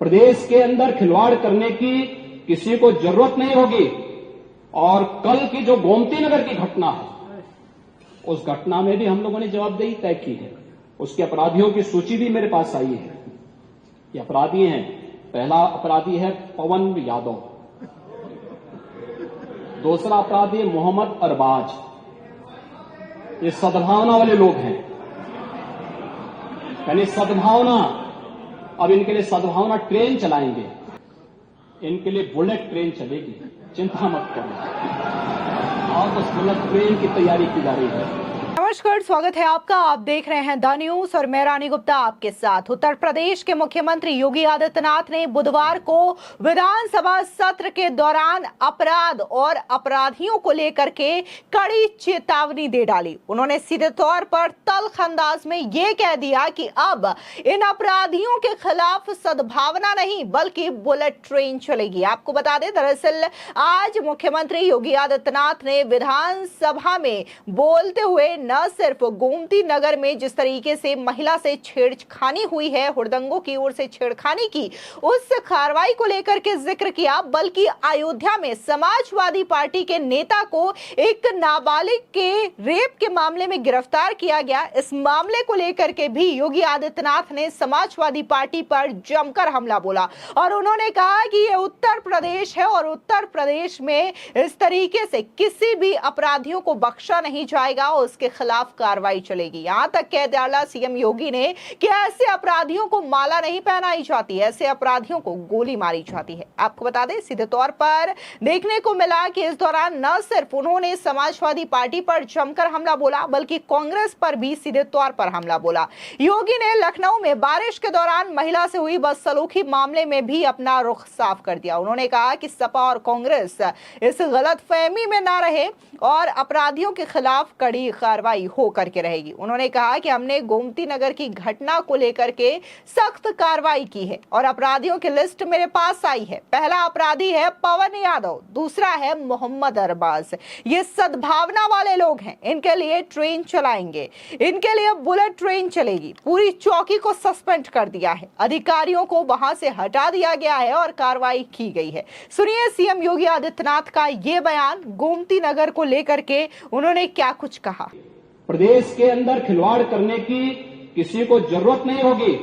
प्रदेश के अंदर खिलवाड़ करने की किसी को जरूरत नहीं होगी। और कल की जो गोमती नगर की घटना है, उस घटना में भी हम लोगों ने जवाबदेही तय की है। उसके अपराधियों की सूची भी मेरे पास आई है। ये अपराधी हैं। पहला अपराधी है पवन यादव, दूसरा अपराधी है मोहम्मद अरबाज। ये सद्भावना वाले लोग हैं, यानी सद्भावना। अब इनके लिए सद्भावना ट्रेन चलाएंगे, इनके लिए बुलेट ट्रेन चलेगी, चिंता मत करो। और उस बुलेट ट्रेन की तैयारी की जा रही है। नमस्कार, स्वागत है आपका। आप देख रहे हैं द न्यूज और मैं रानी गुप्ता आपके साथ। उत्तर प्रदेश के मुख्यमंत्री योगी आदित्यनाथ ने बुधवार को विधानसभा सत्र के दौरान अपराध और अपराधियों को लेकर के कड़ी चेतावनी दे डाली। उन्होंने सीधे तौर पर तल्ख अंदाज में ये कह दिया कि अब इन अपराधियों के खिलाफ सद्भावना नहीं बल्कि बुलेट ट्रेन चलेगी। आपको बता दें, दरअसल आज मुख्यमंत्री योगी आदित्यनाथ ने विधानसभा में बोलते हुए न सिर्फ गोमती नगर में जिस तरीके से महिला से छेड़खानी हुई है, हुड़दंगों की ओर से छेड़खानी की, उस कार्रवाई को लेकर के जिक्र किया, बल्कि अयोध्या में समाजवादी पार्टी के नेता को एक नाबालिग के रेप के मामले में गिरफ्तार किया गया। इस मामले को लेकर के भी योगी आदित्यनाथ ने समाजवादी पार्टी पर जमकर हमला बोला और उन्होंने कहा कि ये उत्तर प्रदेश है और उत्तर प्रदेश में इस तरीके से किसी भी अपराधियों को बख्शा नहीं जाएगा, उसके खिलाफ कार्रवाई चलेगी। यहां तक कह डाला सीएम योगी ने कि ऐसे अपराधियों को माला नहीं पहनाई जाती, ऐसे अपराधियों को गोली मारी जाती है। आपको बता दें, सीधे तौर पर देखने को मिला कि इस दौरान न सिर्फ उन्होंने समाजवादी पार्टी पर जमकर हमला बोला बल्कि कांग्रेस पर भी सीधे तौर पर हमला बोला। योगी ने लखनऊ में बारिश के दौरान महिला से हुई बदसलूकी मामले में भी अपना रुख साफ कर दिया। उन्होंने कहा कि सपा और कांग्रेस इस गलतफहमी में ना रहे और अपराधियों के खिलाफ कड़ी कार्रवाई हो करके रहेगी। उन्होंने कहा कि हमने गोमती नगर की घटना को लेकर के सख्त कार्रवाई की है और अपराधियों की लिस्ट मेरे पास आई है। पहला अपराधी है पवन यादव, दूसरा है मोहम्मद अरबाज। ये सद्भावना वाले लोग हैं, इनके लिए ट्रेन चलाएंगे, इनके लिए बुलेट ट्रेन चलेगी। पूरी चौकी को सस्पेंड कर दिया है, अधिकारियों को वहां से हटा दिया गया है और कार्रवाई की गई है। सुनिए सीएम योगी आदित्यनाथ का ये बयान गोमती नगर को लेकर के उन्होंने क्या कुछ कहा। प्रदेश के अंदर खिलवाड़ करने की किसी को जरूरत नहीं होगी।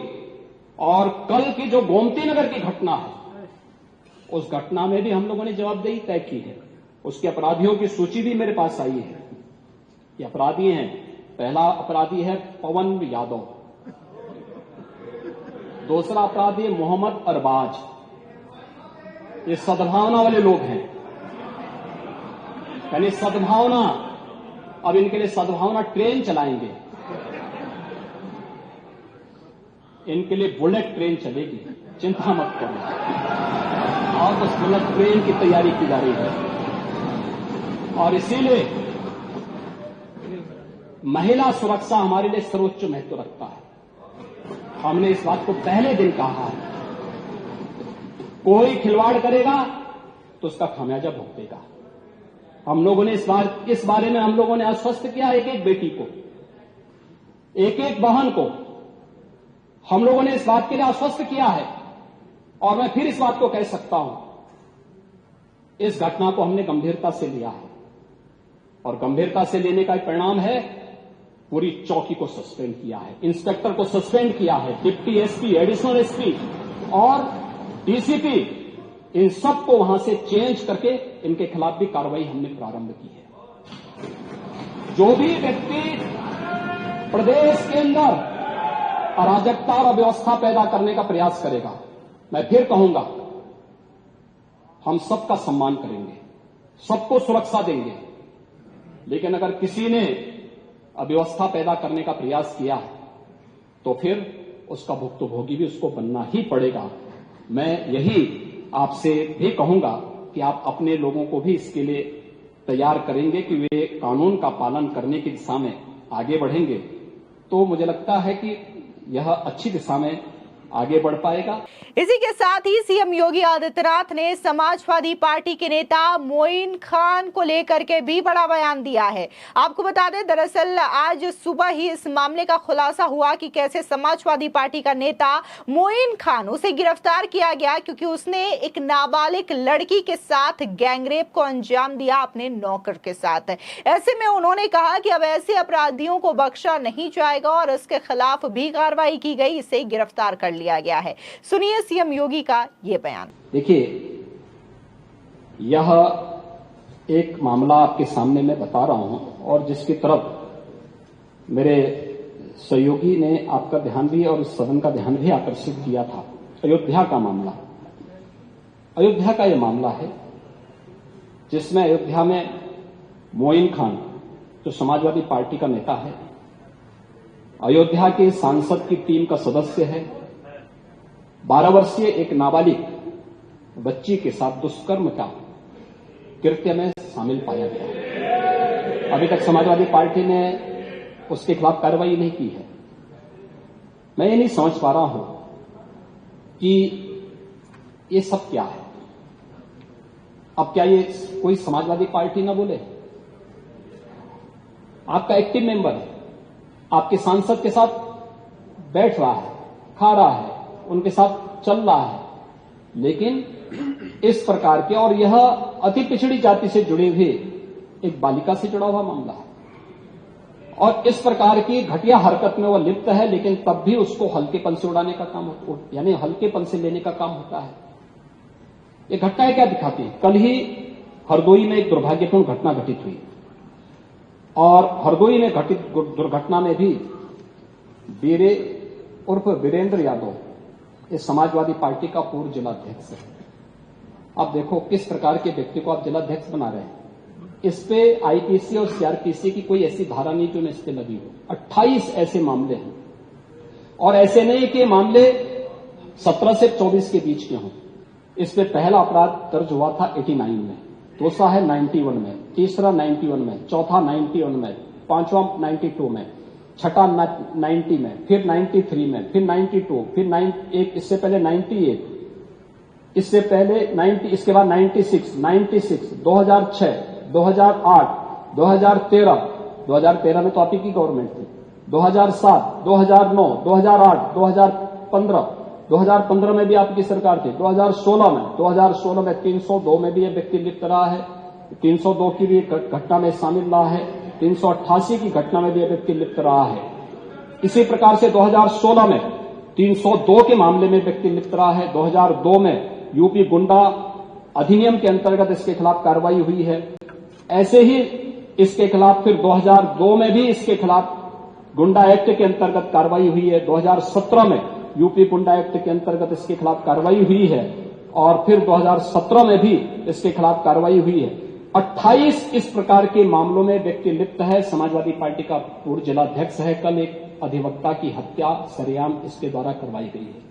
और कल की जो गोमती नगर की घटना है, उस घटना में भी हम लोगों ने जवाबदेही तय की है। उसके अपराधियों की सूची भी मेरे पास आई है। ये अपराधी हैं। पहला अपराधी है पवन यादव, दूसरा अपराधी है मोहम्मद अरबाज। ये सद्भावना वाले लोग हैं, यानी सद्भावना। अब इनके लिए सद्भावना ट्रेन चलाएंगे, इनके लिए बुलेट ट्रेन चलेगी, चिंता मत करो। और उस बुलेट ट्रेन की तैयारी की जा रही है। और इसीलिए महिला सुरक्षा हमारे लिए सर्वोच्च महत्व रखता है। हमने इस बात को पहले दिन कहा है, कोई खिलवाड़ करेगा तो उसका खामियाजा भुगतेगा। हम लोगों ने इस बारे में हम लोगों ने आश्वस्त किया, एक एक बेटी को, एक एक बहन को हम लोगों ने इस बात के लिए आश्वस्त किया है। और मैं फिर इस बात को कह सकता हूं, इस घटना को हमने गंभीरता से लिया है और गंभीरता से लेने का परिणाम है पूरी चौकी को सस्पेंड किया है, इंस्पेक्टर को सस्पेंड किया है, डिप्टी एसपी, एडिशनल एसपी और डीसीपी, इन सबको वहां से चेंज करके इनके खिलाफ भी कार्रवाई हमने प्रारंभ की है। जो भी व्यक्ति प्रदेश के अंदर अराजकता और अव्यवस्था पैदा करने का प्रयास करेगा, मैं फिर कहूंगा, हम सबका सम्मान करेंगे, सबको सुरक्षा देंगे। लेकिन अगर किसी ने अव्यवस्था पैदा करने का प्रयास किया तो फिर उसका भुक्तभोगी भी उसको बनना ही पड़ेगा। मैं यही आपसे भी कहूंगा कि आप अपने लोगों को भी इसके लिए तैयार करेंगे कि वे कानून का पालन करने की दिशा में आगे बढ़ेंगे, तो मुझे लगता है कि यह अच्छी दिशा में आगे बढ़ पाएगा। इसी के साथ ही सीएम योगी आदित्यनाथ ने समाजवादी पार्टी के नेता मोइन खान को लेकर के भी बड़ा बयान दिया है। आपको बता दें, दरअसल आज सुबह ही इस मामले का खुलासा हुआ कि कैसे समाजवादी पार्टी का नेता मोइन खान, उसे गिरफ्तार किया गया क्योंकि उसने एक नाबालिग लड़की के साथ गैंगरेप को अंजाम दिया अपने नौकर के साथ। ऐसे में उन्होंने कहा कि अब ऐसे अपराधियों को बख्शा नहीं जाएगा और इसके खिलाफ भी कार्रवाई की गई, इसे गिरफ्तार कर लिया गया है। सुनिए सीएम योगी का ये बयान। देखिए, यह एक मामला आपके सामने मैं बता रहा हूं और जिसकी तरफ मेरे सहयोगी ने आपका ध्यान भी और सदन का ध्यान भी आकर्षित किया था। अयोध्या का मामला, अयोध्या का यह मामला है जिसमें अयोध्या में मोइन खान जो समाजवादी पार्टी का नेता है, अयोध्या के सांसद की टीम का सदस्य है, 12 वर्षीय एक नाबालिग बच्ची के साथ दुष्कर्म का कृत्य में शामिल पाया गया। अभी तक समाजवादी पार्टी ने उसके खिलाफ कार्रवाई नहीं की है। मैं ये नहीं समझ पा रहा हूं कि ये सब क्या है। अब क्या ये कोई समाजवादी पार्टी ना बोले? आपका एक्टिव मेंबर है, आपके सांसद के साथ बैठ रहा है, खा रहा है, उनके साथ चल रहा है, लेकिन इस प्रकार के, और यह अति पिछड़ी जाति से जुड़े हुए एक बालिका से जुड़ा हुआ मामला है और इस प्रकार की घटिया हरकत में वह लिप्त है, लेकिन तब भी उसको हल्केपन से उड़ाने का काम, यानी हल्केपन से लेने का काम होता है। ये घटनाएं क्या दिखाती है? कल ही हरदोई में एक दुर्भाग्यपूर्ण घटना घटित हुई और हरदोई में घटित दुर्घटना में भी बीरे उर्फ वीरेंद्र यादव इस समाजवादी पार्टी का पूर्व जिलाध्यक्ष है। अब देखो किस प्रकार के व्यक्ति को आप जिलाध्यक्ष बना रहे हैं। इस पे आईपीसी और सीआरपीसी की कोई ऐसी धारा नहीं जो इस पे लगी हो। 28 ऐसे मामले हैं और ऐसे नहीं कि मामले 17 से 24 के बीच के हों। इस पे पहला अपराध दर्ज हुआ था 89 में, दूसरा है 91 में, तीसरा 91 में, चौथा 91 में, पांचवा 92 में, छठा 90 में, फिर 93 में, फिर 92, फिर इससे पहले 98, इससे पहले 90, इसके बाद 96, 2006, 2008, 2013 में तो आप ही की गवर्नमेंट थी, 2007, 2009, 2008, 2015 में भी आपकी सरकार थी, 2016 में 302 में भी यह व्यक्ति लिप्त रहा है, 302 की भी घटना में शामिल रहा है, 388 की घटना में भी यह व्यक्ति लिप्त रहा है। इसी प्रकार से 2016 में 302 के मामले में व्यक्ति लिप्त रहा है। 2002 में यूपी गुंडा अधिनियम के अंतर्गत इसके खिलाफ कार्रवाई हुई है। ऐसे ही इसके खिलाफ फिर 2002 में भी इसके खिलाफ गुंडा एक्ट के अंतर्गत कार्रवाई हुई है। 2017 में यूपी गुंडा एक्ट के अंतर्गत इसके खिलाफ कार्रवाई हुई है और फिर 2017 में भी इसके खिलाफ कार्रवाई हुई है। 28 इस प्रकार के मामलों में व्यक्ति लिप्त है। समाजवादी पार्टी का पूर्व जिलाध्यक्ष है। कल एक अधिवक्ता की हत्या सरेआम इसके द्वारा करवाई गई है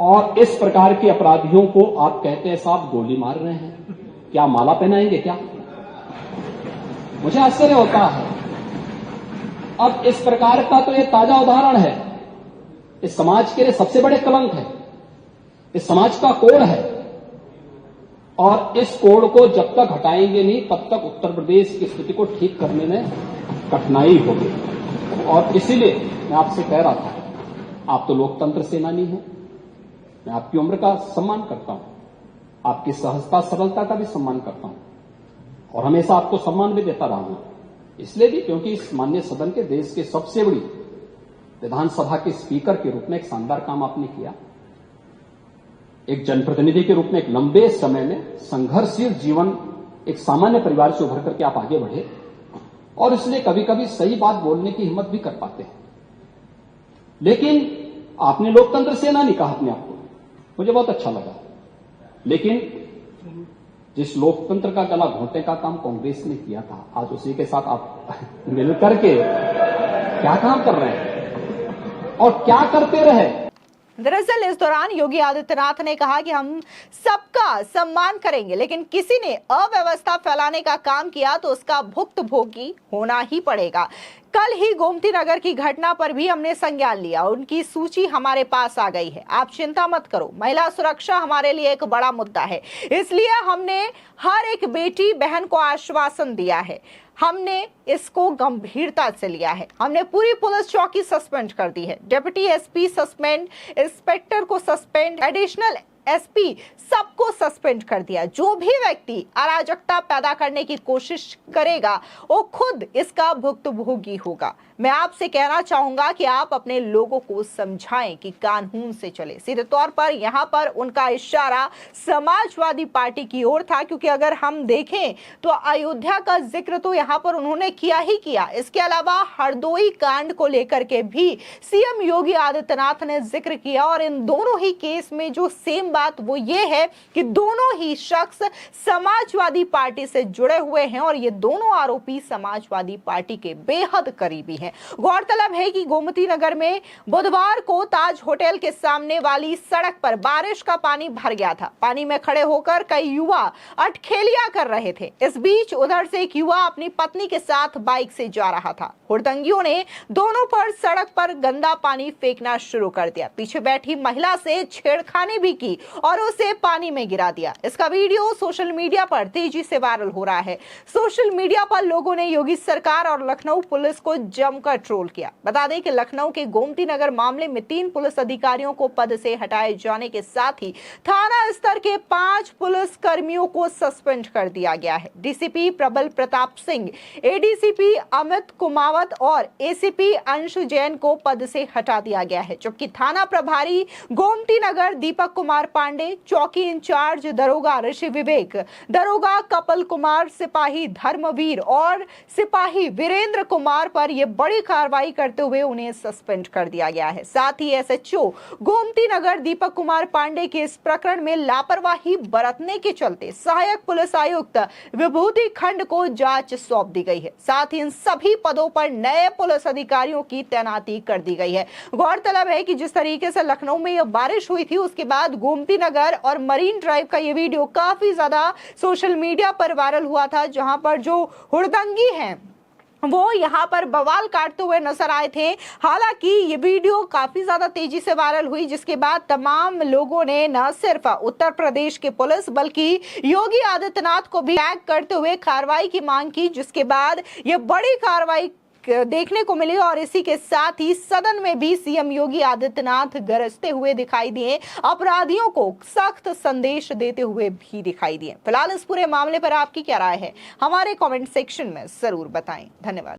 और इस प्रकार के अपराधियों को आप कहते हैं साहब गोली मार रहे हैं, क्या माला पहनाएंगे क्या? मुझे आश्चर्य होता है। अब इस प्रकार का तो ये ताजा उदाहरण है, इस समाज के लिए सबसे बड़े कलंक है, इस समाज का कोड है और इस कोड को जब तक हटाएंगे नहीं तब तक उत्तर प्रदेश की स्थिति को ठीक करने में कठिनाई होगी। और इसीलिए मैं आपसे कह रहा था, आप तो लोकतंत्र सेनानी हैं, मैं आपकी उम्र का सम्मान करता हूं, आपकी सहजता सरलता का भी सम्मान करता हूं और हमेशा आपको सम्मान भी देता रहा हूं। इसलिए भी क्योंकि इस माननीय सदन के देश के सबसे बड़ी विधानसभा के स्पीकर के रूप में एक शानदार काम आपने किया, एक जनप्रतिनिधि के रूप में एक लंबे समय में संघर्षशील जीवन, एक सामान्य परिवार से उभर करके आप आगे बढ़े और इसलिए कभी कभी सही बात बोलने की हिम्मत भी कर पाते हैं। लेकिन आपने लोकतंत्र सेनानी कहा अपने आप को, मुझे बहुत अच्छा लगा। लेकिन जिस लोकतंत्र का गला घोंटने का काम कांग्रेस ने किया था, आज उसी के साथ आप मिलकर के क्या काम कर रहे हैं और क्या करते रहे। दरअसल इस दौरान योगी आदित्यनाथ ने कहा कि हम सबका सम्मान करेंगे, लेकिन किसी ने अव्यवस्था फैलाने का काम किया तो उसका भुक्तभोगी होना ही पड़ेगा। कल ही गोमती नगर की घटना पर भी हमने संज्ञान लिया, उनकी सूची हमारे पास आ गई है। आप चिंता मत करो, महिला सुरक्षा हमारे लिए एक बड़ा मुद्दा है, इसलिए हमने हर एक बेटी बहन को आश्वासन दिया है। हमने इसको गंभीरता से लिया है। हमने पूरी पुलिस चौकी सस्पेंड कर दी है, डिप्टी एसपी सस्पेंड, इंस्पेक्टर को सस्पेंड, एडिशनल एसपी सबको सस्पेंड कर दिया। जो भी व्यक्ति अराजकता पैदा करने की कोशिश करेगा वो खुद इसका भुक्तभोगी होगा। मैं आपसे कहना चाहूंगा कि आप अपने लोगों को समझाएं कि कानून से चले। सीधे तौर पर यहाँ पर उनका इशारा समाजवादी पार्टी की ओर था, क्योंकि अगर हम देखें तो अयोध्या का जिक्र तो यहाँ पर उन्होंने किया ही किया। इसके अलावा हरदोई कांड को लेकर के भी सीएम योगी आदित्यनाथ ने जिक्र किया, और इन दोनों ही केस में जो सेम बात वो ये है कि दोनों ही शख्स समाजवादी पार्टी से जुड़े हुए हैं और ये दोनों आरोपी समाजवादी पार्टी के बेहद करीबी हैं। गौरतलब है कि गोमती नगर में बुधवार को ताज होटल के सामने वाली सड़क पर बारिश का पानी भर गया था। पानी में खड़े होकर कई युवा अटखेलियां कर रहे थे। इस बीच उधर से एक युवा अपनी पत्नी के साथ बाइक से जा रहा था। हुड़दंगियों ने दोनों पर सड़क पर गंदा पानी फेंकना शुरू कर दिया। पीछे बैठी महिला से छेड़खानी भी की और उसे पानी में गिरा दिया। इसका वीडियो सोशल मीडिया पर तेजी से वायरल हो रहा है। सोशल मीडिया पर लोगों ने योगी सरकार और लखनऊ पुलिस को जमकर ट्रोल किया। बता दें कि लखनऊ के गोमती नगर मामले में 3 पुलिस अधिकारियों को पद से हटाए जाने के साथ ही थाना स्तर के 5 पुलिस कर्मियों को सस्पेंड कर दिया गया है। डीसीपी प्रबल प्रताप सिंह, एडीसीपी अमित कुमावत और एसीपी अंशु जैन को पद से हटा दिया गया है, जबकि थाना प्रभारी गोमती नगर दीपक कुमार पांडे, चौकी इंचार्ज दरोगा ऋषि विवेक, दरोगा कपिल कुमार, सिपाही धर्मवीर और सिपाही वीरेंद्र कुमार पर यह बड़ी कार्रवाई करते हुए उन्हें सस्पेंड कर दिया गया है। साथ ही एसएचओ गोमती नगर दीपक कुमार पांडे के इस प्रकरण में लापरवाही बरतने के चलते सहायक पुलिस आयुक्त विभूति खंड को जांच सौंप दी गई है। साथ ही इन सभी पदों पर नए पुलिस अधिकारियों की तैनाती कर दी गई है। गौरतलब है कि जिस तरीके से लखनऊ में यह बारिश हुई थी, उसके बाद गोमती नगर और मरीन ड्राइव का ये वीडियो काफी ज्यादा सोशल मीडिया पर वायरल हुआ था, जहां पर जो हुड़दंगी हैं वो यहाँ पर बवाल काटते हुए नजर आए थे। हालांकि ये वीडियो काफी ज्यादा तेजी से वायरल हुई, जिसके बाद तमाम लोगों ने न सिर्फ उत्तर प्रदेश के पुलिस बल्कि योगी आदित्यनाथ को भी टैग करते हुए कार्रवाई की मांग की, जिसके बाद ये बड़ी कार्रवाई देखने को मिली। और इसी के साथ ही सदन में भी सीएम योगी आदित्यनाथ गरजते हुए दिखाई दिए, अपराधियों को सख्त संदेश देते हुए भी दिखाई दिए। फिलहाल इस पूरे मामले पर आपकी क्या राय है, हमारे कमेंट सेक्शन में जरूर बताएं। धन्यवाद।